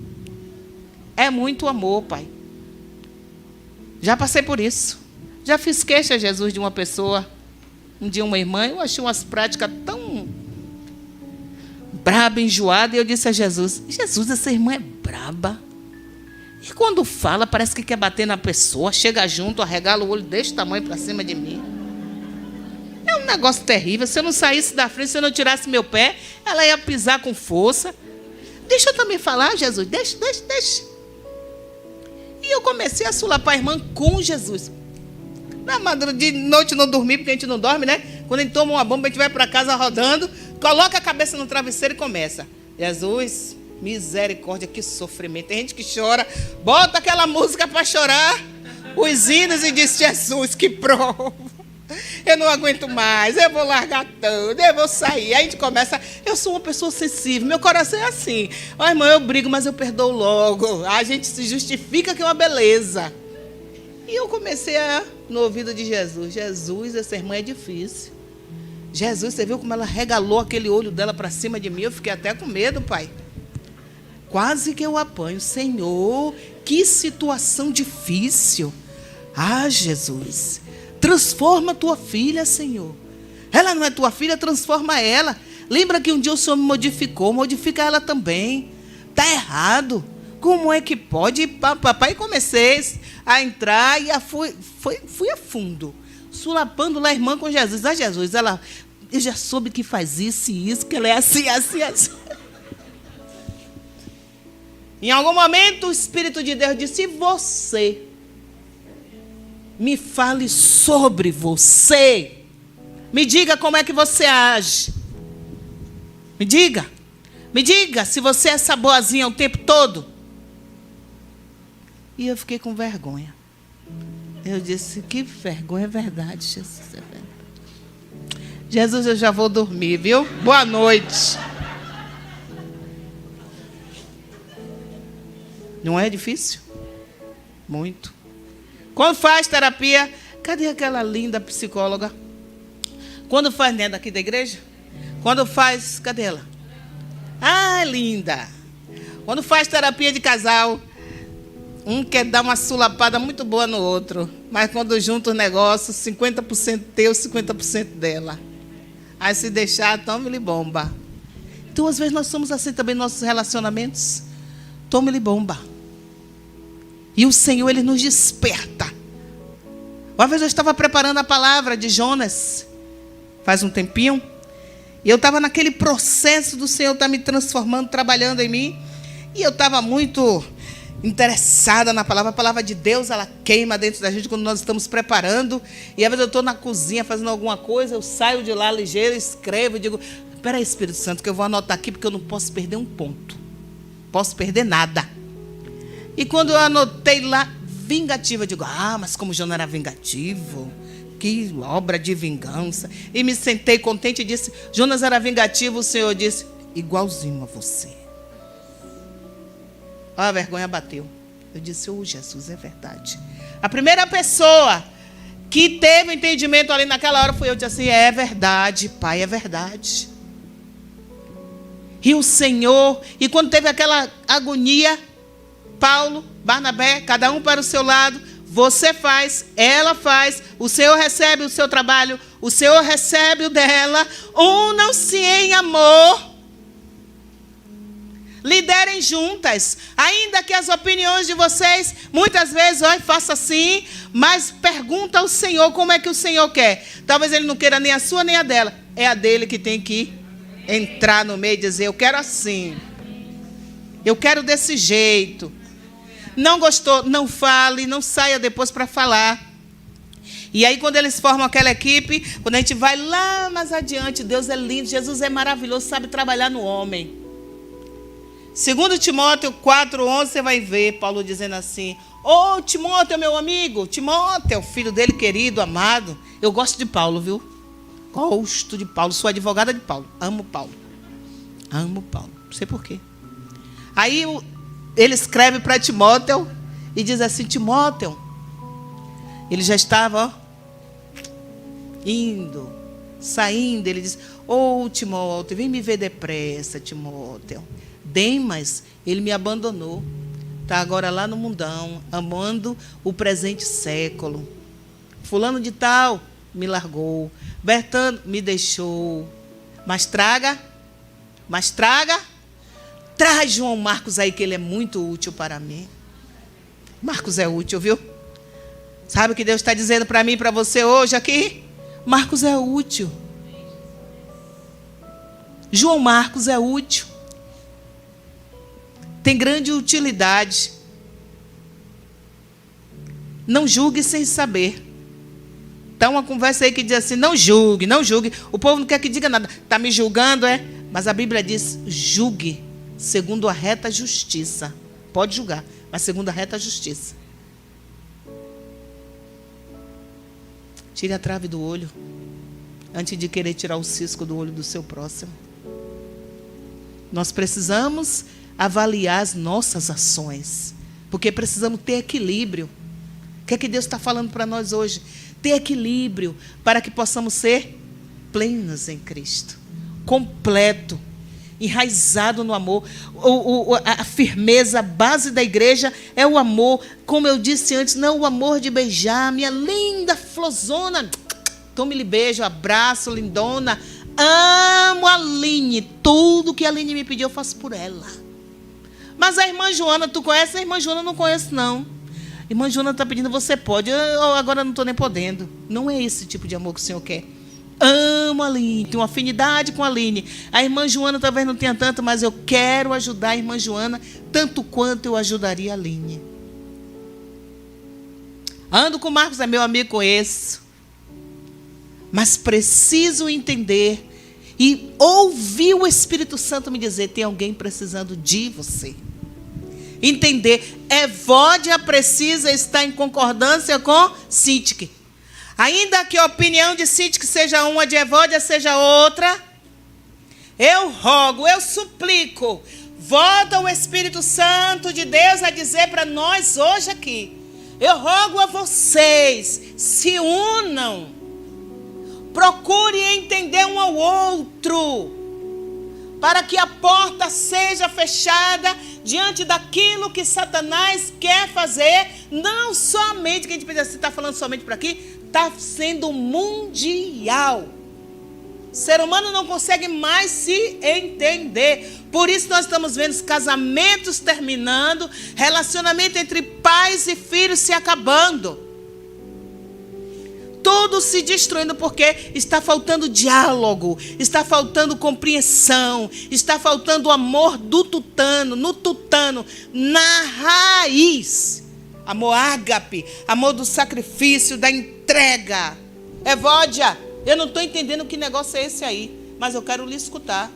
É muito amor, Pai. Já passei por isso. Já fiz queixa a Jesus de uma pessoa, um dia uma irmã, eu achei umas práticas tão braba, enjoada, e eu disse a Jesus, essa irmã é braba. E quando fala, parece que quer bater na pessoa, chega junto, arregala o olho desse tamanho para cima de mim. É um negócio terrível. Se eu não saísse da frente, se eu não tirasse meu pé, ela ia pisar com força. Deixa eu também falar, Jesus, deixa. E eu comecei a sulapar a irmã com Jesus. Na madrugada de noite não dormi, porque a gente não dorme, né? Quando a gente toma uma bomba, a gente vai para casa rodando, coloca a cabeça no travesseiro e começa. Jesus, misericórdia, que sofrimento. Tem gente que chora, bota aquela música para chorar, os hinos, e diz, Jesus, que prova. Eu não aguento mais, eu vou largar tudo, eu vou sair. Aí a gente começa, eu sou uma pessoa sensível, meu coração é assim. Irmã, eu brigo, mas eu perdoo logo. A gente se justifica que é uma beleza. E eu comecei no ouvido de Jesus. Jesus, essa irmã é difícil. Jesus, você viu como ela regalou aquele olho dela para cima de mim? Eu fiquei até com medo, Pai. Quase que eu apanho. Senhor, que situação difícil. Jesus, transforma a tua filha, Senhor. Ela não é tua filha, transforma ela. Lembra que um dia o Senhor me modificou, modifica ela também. Está errado. Como é que pode? Papai, comecei a entrar e fui a fundo. Sulapando lá a irmã com Jesus. Jesus, eu já soube que faz isso e isso, que ela é assim. Em algum momento o Espírito de Deus disse, você, me fale sobre você. Me diga como é que você age. Me diga se você é essa boazinha o tempo todo. E eu fiquei com vergonha. Eu disse, que vergonha, é verdade, Jesus, é verdade. Jesus, eu já vou dormir, viu? Boa noite. Não é difícil? Muito. Quando faz terapia, cadê aquela linda psicóloga? Quando faz dentro daqui da igreja? Quando faz, cadê ela? Linda. Quando faz terapia de casal, um quer dar uma sulapada muito boa no outro, mas quando junta o negócio, 50% teu, 50% dela. Aí se deixar, tome-lhe bomba. Então, às vezes, nós somos assim também nos nossos relacionamentos. Tome-lhe bomba. E o Senhor, Ele nos desperta. Uma vez eu estava preparando a palavra de Jonas, faz um tempinho, e eu estava naquele processo do Senhor estar me transformando, trabalhando em mim, e eu estava muito interessada na palavra. A palavra de Deus, ela queima dentro da gente quando nós estamos preparando. E às vezes eu estou na cozinha fazendo alguma coisa, eu saio de lá ligeiro, escrevo e digo, espera aí, Espírito Santo, que eu vou anotar aqui, porque eu não posso perder um ponto. Posso perder nada. E quando eu anotei lá, vingativa, eu digo, mas como Jonas era vingativo, que obra de vingança. E me sentei contente e disse, Jonas era vingativo, o Senhor disse, igualzinho a você. A vergonha bateu. Eu disse, Jesus, é verdade. A primeira pessoa que teve entendimento ali naquela hora foi eu. Eu disse assim, é verdade, Pai, é verdade. E o Senhor, e quando teve aquela agonia, Paulo, Barnabé, cada um para o seu lado, você faz, ela faz, o Senhor recebe o seu trabalho, o Senhor recebe o dela, unam-se em amor. Liderem juntas, ainda que as opiniões de vocês, muitas vezes, olha, faça assim, mas pergunta ao Senhor como é que o Senhor quer. Talvez Ele não queira nem a sua nem a dela, é a dele que tem que entrar no meio e dizer, eu quero assim, eu quero desse jeito. Não gostou, não fale, não saia depois para falar. E aí quando eles formam aquela equipe, quando a gente vai lá mais adiante, Deus é lindo, Jesus é maravilhoso, sabe trabalhar no homem. 2 Timóteo 4:11, você vai ver Paulo dizendo assim, ô Timóteo, meu amigo, Timóteo, filho dele querido, amado. Eu gosto de Paulo, viu? Gosto de Paulo, sou advogada de Paulo, amo Paulo. Amo Paulo, não sei porquê. Aí ele escreve para Timóteo e diz assim, Timóteo, ele já estava indo, saindo, ele diz, ô Timóteo, vem me ver depressa, Timóteo. Demas, ele me abandonou. Está agora lá no mundão, amando o presente século. Fulano de tal me largou. Bertano me deixou. Mas traga. Traz João Marcos aí, que ele é muito útil para mim. Marcos é útil, viu? Sabe o que Deus está dizendo para mim e para você hoje aqui? Marcos é útil. João Marcos é útil. Tem grande utilidade. Não julgue sem saber. Está uma conversa aí que diz assim, não julgue, não julgue. O povo não quer que diga nada. Está me julgando, é? Mas a Bíblia diz, julgue segundo a reta justiça. Pode julgar, mas segundo a reta justiça. Tire a trave do olho, antes de querer tirar o cisco do olho do seu próximo. Nós precisamos avaliar as nossas ações, porque precisamos ter equilíbrio. O que é que Deus está falando para nós hoje? Ter equilíbrio para que possamos ser plenos em Cristo, completo, enraizado no amor. A firmeza, a base da igreja é o amor. Como eu disse antes, não o amor de beijar, minha linda flozona, tome-lhe beijo, abraço, lindona. Amo a Aline, tudo que a Aline me pediu eu faço por ela. Mas a irmã Joana, tu conhece? A irmã Joana não conheço, não. A irmã Joana está pedindo, você pode. Eu agora não estou nem podendo. Não é esse tipo de amor que o Senhor quer. Amo a Aline, tenho uma afinidade com a Aline. A irmã Joana talvez não tenha tanto, mas eu quero ajudar a irmã Joana tanto quanto eu ajudaria a Aline. Ando com o Marcos, é meu amigo, conheço. Mas preciso entender e ouvir o Espírito Santo me dizer, tem alguém precisando de você. Entender, Evódia precisa estar em concordância com Sintique. Ainda que a opinião de Sintique seja uma, de Evódia seja outra, eu rogo, eu suplico, volta o Espírito Santo de Deus a dizer para nós hoje aqui, eu rogo a vocês, se unam, procure entender um ao outro, para que a porta seja fechada diante daquilo que Satanás quer fazer, não somente, que a gente pensa assim, está falando somente para aqui, está sendo mundial. O ser humano não consegue mais se entender. Por isso nós estamos vendo os casamentos terminando, relacionamento entre pais e filhos se acabando. Tudo se destruindo porque está faltando diálogo, está faltando compreensão, está faltando o amor do tutano, no tutano, na raiz. Amor ágape, amor do sacrifício, da entrega. Evódia, eu não estou entendendo que negócio é esse aí, mas eu quero lhe escutar.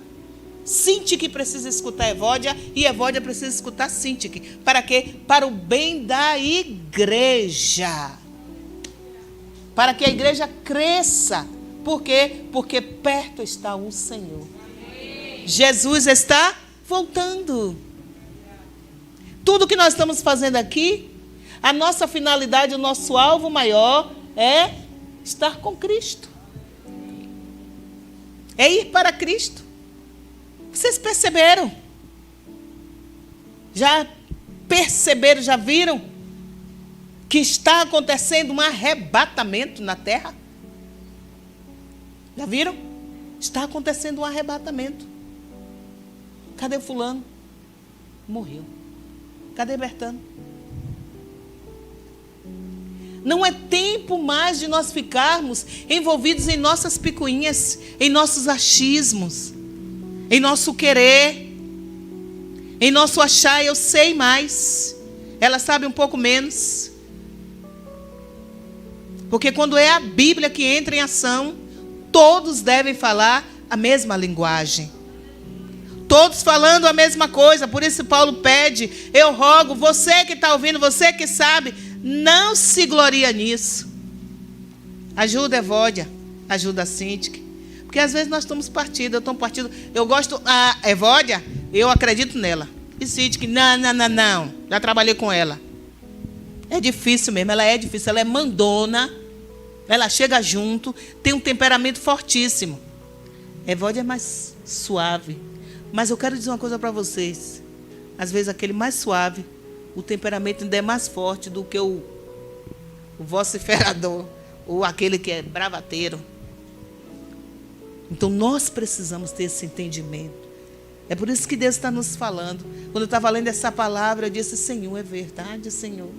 Sintique precisa escutar Evódia e Evódia precisa escutar Sintique. Para quê? Para o bem da igreja. Para que a igreja cresça. Por quê? Porque perto está o Senhor. Jesus está voltando. Tudo que nós estamos fazendo aqui, a nossa finalidade, o nosso alvo maior é estar com Cristo. É ir para Cristo. Vocês perceberam? Já perceberam, já viram que está acontecendo um arrebatamento na terra? Já viram? Está acontecendo um arrebatamento. Cadê fulano? Morreu. Cadê Bertano? Não é tempo mais de nós ficarmos envolvidos em nossas picuinhas, em nossos achismos, em nosso querer, em nosso achar, eu sei mais, ela sabe um pouco menos. Porque quando é a Bíblia que entra em ação, todos devem falar a mesma linguagem. Todos falando a mesma coisa. Por isso Paulo pede, eu rogo, você que está ouvindo, você que sabe, não se gloria nisso. Ajuda a Evódia, ajuda a Cíntia. Porque às vezes nós estamos partidos, eu estou partido. Eu gosto, a Evódia, eu acredito nela. E Cíntia, não, já trabalhei com ela. É difícil mesmo, ela é difícil, ela é mandona. Ela chega junto, tem um temperamento fortíssimo. Evódia é mais suave. Mas eu quero dizer uma coisa para vocês. Às vezes aquele mais suave, o temperamento ainda é mais forte do que o vociferador, ou aquele que é bravateiro. Então nós precisamos ter esse entendimento. É por isso que Deus está nos falando. Quando eu estava lendo essa palavra, eu disse, Senhor, é verdade, Senhor.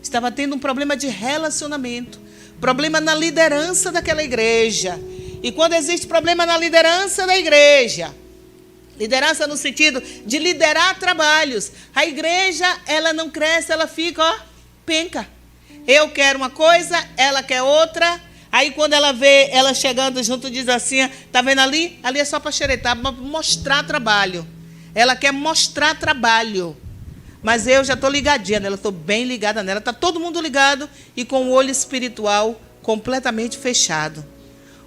Estava tendo um problema de relacionamento, problema na liderança daquela igreja. E quando existe problema na liderança da igreja, liderança no sentido de liderar trabalhos, a igreja, ela não cresce, ela fica, penca. Eu quero uma coisa, ela quer outra. Aí quando ela vê ela chegando junto, diz assim, está vendo ali? Ali é só para xeretar, para mostrar trabalho. Ela quer mostrar trabalho. Mas eu já estou ligadinha nela, estou bem ligada nela. Está todo mundo ligado e com o olho espiritual completamente fechado.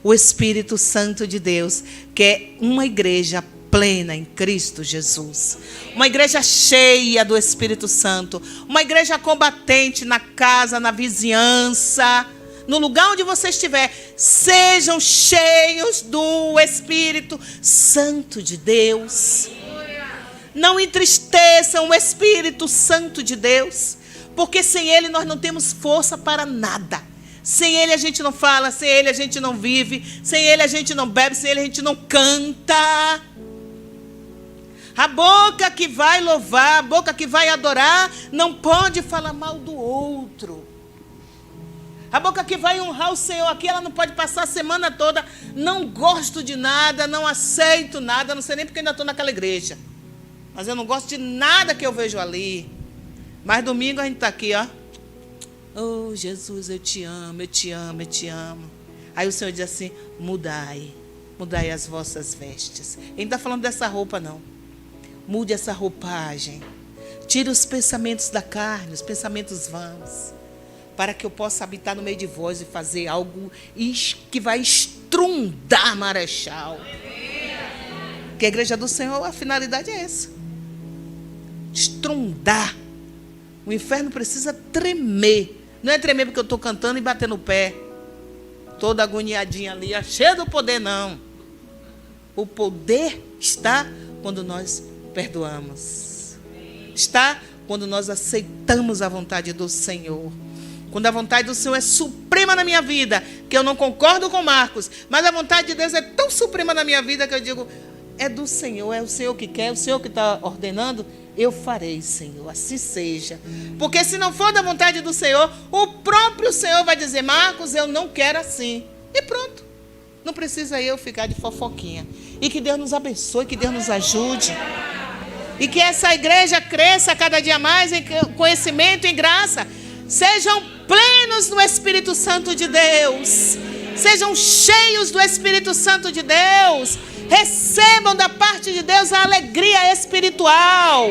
O Espírito Santo de Deus quer uma igreja plena em Cristo Jesus. Uma igreja cheia do Espírito Santo. Uma igreja combatente na casa, na vizinhança, no lugar onde você estiver. Sejam cheios do Espírito Santo de Deus. Não entristeçam o Espírito Santo de Deus, porque sem Ele nós não temos força para nada. Sem Ele a gente não fala, sem Ele a gente não vive, sem Ele a gente não bebe, sem Ele a gente não canta. A boca que vai louvar, a boca que vai adorar, não pode falar mal do outro. A boca que vai honrar o Senhor aqui, ela não pode passar a semana toda, não gosto de nada, não aceito nada, não sei nem porque ainda estou naquela igreja. Mas eu não gosto de nada que eu vejo ali. Mas domingo a gente está aqui, ó. Oh, Jesus, eu te amo, eu te amo, eu te amo. Aí o Senhor diz assim, mudai as vossas vestes. Ele não está falando dessa roupa, não. Mude essa roupagem. Tire os pensamentos da carne, os pensamentos vãos. Para que eu possa habitar no meio de vós e fazer algo que vai estrundar Marechal. Porque a igreja do Senhor, a finalidade é essa. Estrundar. O inferno precisa tremer. Não é tremer porque eu estou cantando e batendo o pé. Toda agoniadinha ali, cheia do poder, não. O poder está quando nós perdoamos. Está quando nós aceitamos a vontade do Senhor. Quando a vontade do Senhor é suprema na minha vida, que eu não concordo com Marcos, mas a vontade de Deus é tão suprema na minha vida que eu digo, é do Senhor, é o Senhor que quer, é o Senhor que está ordenando, eu farei, Senhor, assim seja. Porque se não for da vontade do Senhor, o próprio Senhor vai dizer, Marcos, eu não quero assim. E pronto. Não precisa eu ficar de fofoquinha. E que Deus nos abençoe, que Deus nos ajude. E que essa igreja cresça cada dia mais em conhecimento e em graça. Sejam plenos no Espírito Santo de Deus. Sejam cheios do Espírito Santo de Deus. Recebam da parte de Deus a alegria espiritual.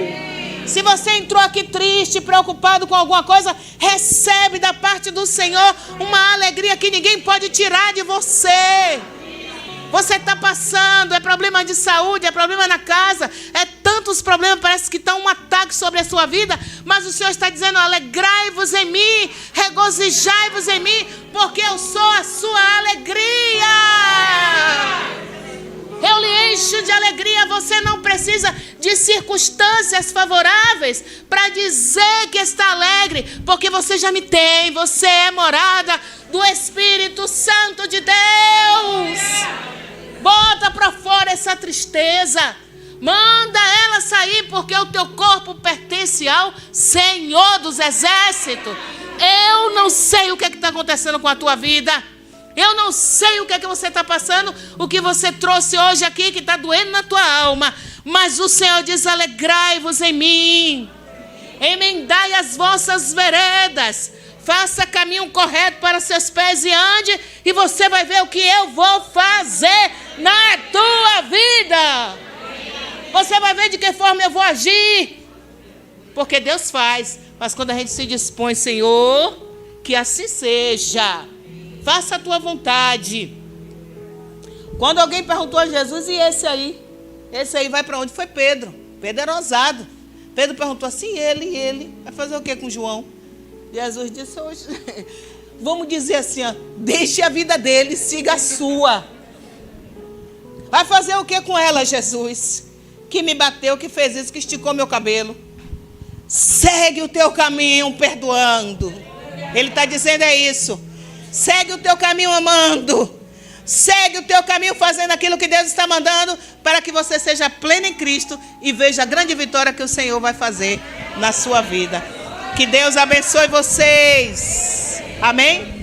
Se você entrou aqui triste, preocupado com alguma coisa, recebe da parte do Senhor uma alegria que ninguém pode tirar de você. Você está passando, é problema de saúde, é problema na casa, é tanto tantos problemas, parece que está um ataque sobre a sua vida, mas o Senhor está dizendo: alegrai-vos em mim, regozijai-vos em mim, porque eu sou a sua alegria. Eu lhe encho de alegria. Você não precisa de circunstâncias favoráveis para dizer que está alegre, porque você já me tem. Você é morada do Espírito Santo de Deus. Bota para fora essa tristeza. Manda ela sair, porque o teu corpo pertence ao Senhor dos Exércitos. Eu não sei o que está acontecendo com a tua vida. Eu não sei o que é que você está passando, o que você trouxe hoje aqui, que está doendo na tua alma. Mas o Senhor diz: alegrai-vos em mim. Emendai as vossas veredas. Faça caminho correto para seus pés e ande, e você vai ver o que eu vou fazer na tua vida. Você vai ver de que forma eu vou agir. Porque Deus faz. Mas quando a gente se dispõe: Senhor, que assim seja. Faça a tua vontade. Quando alguém perguntou a Jesus: e esse aí? Esse aí vai para onde? Foi Pedro. Pedro era ousado. Pedro perguntou assim: ele vai fazer o que com João? Jesus disse: hoje, vamos dizer assim, ó, deixe a vida dele, siga a sua. Vai fazer o que com ela, Jesus? Que me bateu, que fez isso, que esticou meu cabelo. Segue o teu caminho perdoando. Ele está dizendo é isso. Segue o teu caminho amando. Segue o teu caminho fazendo aquilo que Deus está mandando, para que você seja pleno em Cristo e veja a grande vitória que o Senhor vai fazer na sua vida. Que Deus abençoe vocês. Amém?